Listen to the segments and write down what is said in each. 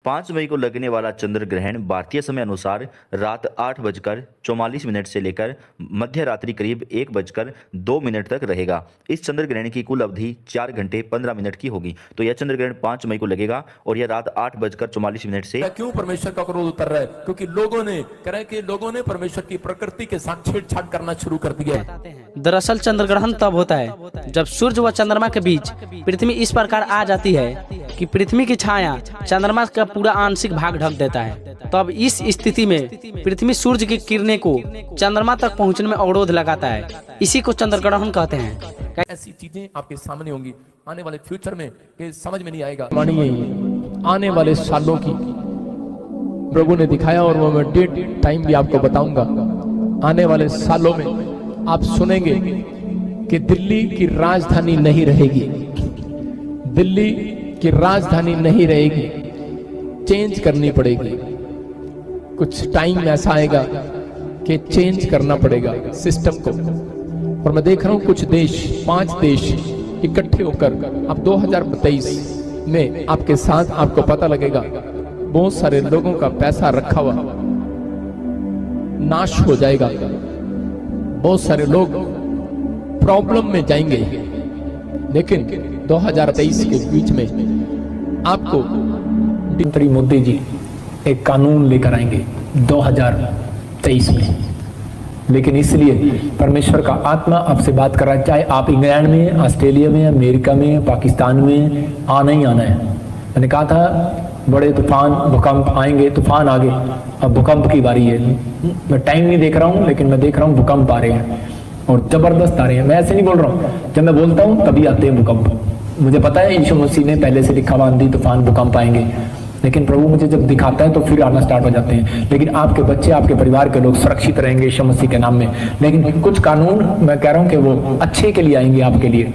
5 मई को लगने वाला चंद्र ग्रहण भारतीय समय अनुसार रात 8:44 से लेकर मध्य रात्रि करीब 1:02 तक रहेगा। इस चंद्र ग्रहण की कुल अवधि 4 घंटे 15 मिनट की होगी। तो यह चंद्र ग्रहण 5 मई को लगेगा और यह रात 8:44 से। क्यों परमेश्वर का क्रोध उतर रहा है? क्योंकि लोगों ने परमेश्वर की प्रकृति के साथ छेड़छाड़ करना शुरू कर दिया है। दरअसल चंद्र ग्रहण तब होता है जब सूर्य व चंद्रमा के बीच पृथ्वी इस प्रकार आ जाती है कि पृथ्वी की छाया चंद्रमा का पूरा आंशिक भाग ढक देता है। तब इस स्थिति में पृथ्वी सूर्य की किरणें को चंद्रमा तक पहुंचने में अवरोध लगाता है। इसी को चंद्र ग्रहण कहते हैं। ऐसी चीजें आपके सामने होंगी आने वाले फ्यूचर में कि समझ में नहीं आएगा। मानिए आने वाले सालों की प्रभु ने दिखाया और वो मैं डेट टाइम भी आपको बताऊंगा। आने वाले सालों में आप सुनेंगे कि दिल्ली की राजधानी नहीं रहेगी, दिल्ली की राजधानी नहीं रहेगी, चेंज करनी पड़ेगी। कुछ टाइम ऐसा आएगा कि चेंज करना पड़ेगा सिस्टम को। और मैं देख रहा हूं कुछ देश, 5 देश इकट्ठे होकर अब 2023 में आपके साथ आपको पता लगेगा बहुत सारे लोगों का पैसा रखा हुआ नाश हो जाएगा। बहुत सारे लोग प्रॉब्लम में जाएंगे, लेकिन 2023 के बीच में आपको मंत्री मोदी जी एक कानून लेकर आएंगे 2023 में। लेकिन इसलिए परमेश्वर का आत्मा आपसे बात कर रहा है, चाहे आप इंग्लैंड में, ऑस्ट्रेलिया में, अमेरिका में, पाकिस्तान में, आना ही आना है। मैंने कहा था बड़े तूफान भूकंप आएंगे, तूफान आ गए, अब भूकंप की बारी है। मैं टाइम नहीं देख रहा हूँ, लेकिन मैं देख रहा हूँ भूकंप आ रहे हैं और जबरदस्त आ रहे हैं। मैं ऐसे नहीं बोल रहा हूँ, जब मैं बोलता हूँ तभी आते हैं भूकंप। मुझे पता है यीशु मसीह ने पहले से लिखा हुआ आंधी तूफान भूकंप आएंगे, लेकिन प्रभु मुझे जब दिखाता है तो फिर आना स्टार्ट हो जाते हैं। लेकिन आपके बच्चे, आपके परिवार के लोग सुरक्षित रहेंगे यीशु मसीह के नाम में। लेकिन कुछ कानून मैं कह रहा हूँ कि वो अच्छे के लिए आएंगे, आपके लिए,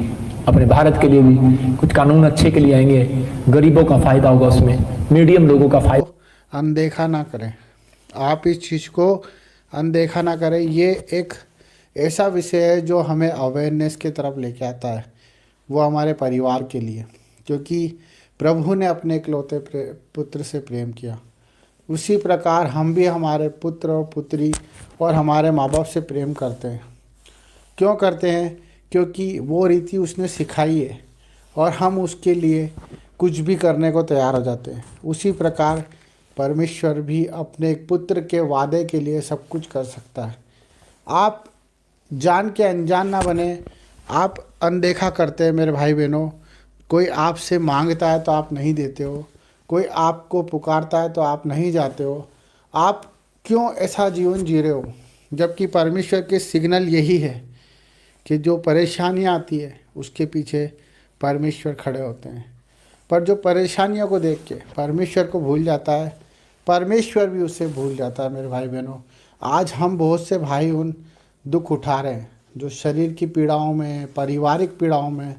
अपने भारत के लिए भी कुछ कानून अच्छे के लिए आएंगे। गरीबों का फायदा होगा उसमें, मीडियम लोगों का फायदा। अनदेखा ना करें, आप इस चीज़ को अनदेखा ना करें। ये एक ऐसा विषय है जो हमें अवेयरनेस की तरफ लेके आता है, वो हमारे परिवार के लिए, क्योंकि प्रभु ने अपने इकलौते पुत्र से प्रेम किया। उसी प्रकार हम भी हमारे पुत्र और पुत्री और हमारे माँ बाप से प्रेम करते हैं। क्यों करते हैं? क्योंकि वो रीति उसने सिखाई है और हम उसके लिए कुछ भी करने को तैयार हो जाते हैं। उसी प्रकार परमेश्वर भी अपने एक पुत्र के वादे के लिए सब कुछ कर सकता है। आप जान के अनजान ना बने, आप अनदेखा करते हैं मेरे भाई बहनों। कोई आपसे मांगता है तो आप नहीं देते हो, कोई आपको पुकारता है तो आप नहीं जाते हो। आप क्यों ऐसा जीवन जी रहे हो? जबकि परमेश्वर के सिग्नल यही है कि जो परेशानियाँ आती है उसके पीछे परमेश्वर खड़े होते हैं। पर जो परेशानियों को देख के परमेश्वर को भूल जाता है, परमेश्वर भी उससे भूल जाता है। मेरे भाई बहनों, आज हम बहुत से भाई उन दुख उठा रहे हैं जो शरीर की पीड़ाओं में, पारिवारिक पीड़ाओं में,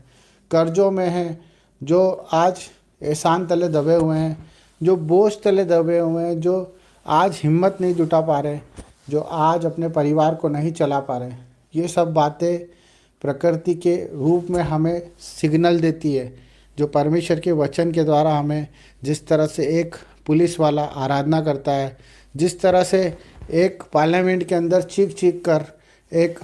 कर्जों में हैं, जो आज एहसान तले दबे हुए हैं, जो बोझ तले दबे हुए हैं, जो आज हिम्मत नहीं जुटा पा रहे, जो आज अपने परिवार को नहीं चला पा रहे। ये सब बातें प्रकृति के रूप में हमें सिग्नल देती है, जो परमेश्वर के वचन के द्वारा हमें, जिस तरह से एक पुलिस वाला आराधना करता है, जिस तरह से एक पार्लियामेंट के अंदर चीख चीख कर एक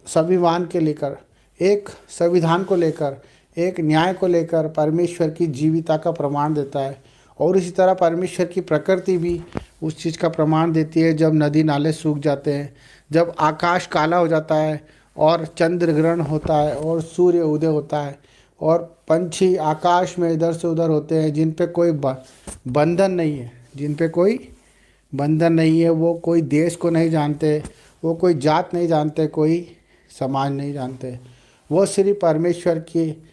संविधान के लेकर, एक संविधान को लेकर, एक न्याय को लेकर परमेश्वर की जीविता का प्रमाण देता है। और इसी तरह परमेश्वर की प्रकृति भी उस चीज़ का प्रमाण देती है। जब नदी नाले सूख जाते हैं, जब आकाश काला हो जाता है और चंद्र ग्रहण होता है और सूर्य उदय होता है और पंछी आकाश में इधर से उधर होते हैं, जिन पे कोई बंधन नहीं है, जिन पे कोई बंधन नहीं है, वो कोई देश को नहीं जानते, वो कोई जात नहीं जानते, कोई समाज नहीं जानते, वो सिर्फ परमेश्वर की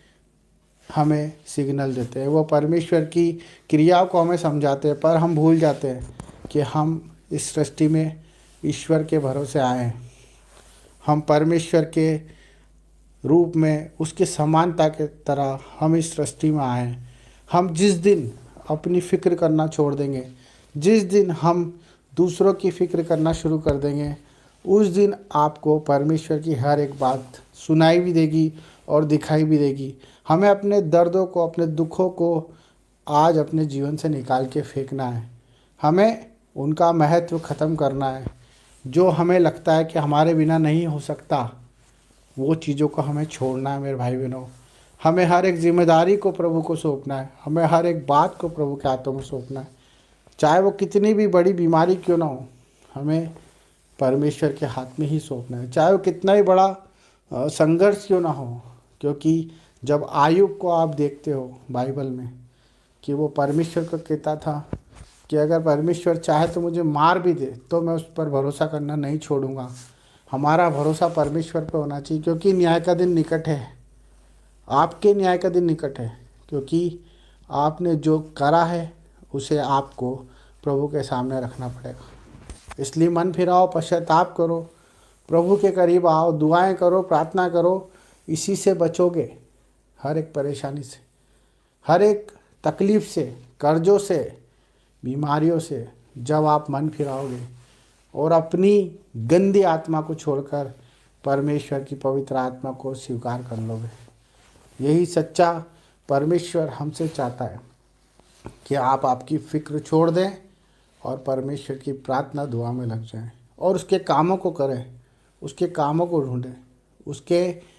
हमें सिग्नल देते हैं, वो परमेश्वर की क्रियाओं को हमें समझाते हैं। पर हम भूल जाते हैं कि हम इस सृष्टि में ईश्वर के भरोसे आए हैं। हम परमेश्वर के रूप में, उसकी समानता के तरह हम इस सृष्टि में आए हैं। हम जिस दिन अपनी फ़िक्र करना छोड़ देंगे, जिस दिन हम दूसरों की फ़िक्र करना शुरू कर देंगे, उस दिन आपको परमेश्वर की हर एक बात सुनाई भी देगी और दिखाई भी देगी। हमें अपने दर्दों को, अपने दुखों को आज अपने जीवन से निकाल के फेंकना है। हमें उनका महत्व ख़त्म करना है। जो हमें लगता है कि हमारे बिना नहीं हो सकता, वो चीज़ों को हमें छोड़ना है मेरे भाई बहनों। हमें हर एक जिम्मेदारी को प्रभु को सौंपना है। हमें हर एक बात को प्रभु के हाथों में सौंपना है, चाहे वो कितनी भी बड़ी बीमारी क्यों ना हो, हमें परमेश्वर के हाथ में ही सौंपना है। चाहे वो कितना ही बड़ा संघर्ष क्यों ना हो, क्योंकि जब आयुब को आप देखते हो बाइबल में कि वो परमेश्वर को कहता था कि अगर परमेश्वर चाहे तो मुझे मार भी दे तो मैं उस पर भरोसा करना नहीं छोड़ूंगा। हमारा भरोसा परमेश्वर पर होना चाहिए, क्योंकि न्याय का दिन निकट है। आपके न्याय का दिन निकट है, क्योंकि आपने जो करा है उसे आपको प्रभु के सामने रखना पड़ेगा। इसलिए मन फिराओ, पश्चाताप करो, प्रभु के करीब आओ, दुआएं करो, प्रार्थना करो। इसी से बचोगे, हर एक परेशानी से, हर एक तकलीफ़ से, कर्जों से, बीमारियों से। जब आप मन फिराओगे और अपनी गंदी आत्मा को छोड़कर परमेश्वर की पवित्र आत्मा को स्वीकार कर लोगे, यही सच्चा परमेश्वर हमसे चाहता है कि आप आपकी फ़िक्र छोड़ दें और परमेश्वर की प्रार्थना दुआ में लग जाएं और उसके कामों को करें, उसके कामों को ढूंढें, उसके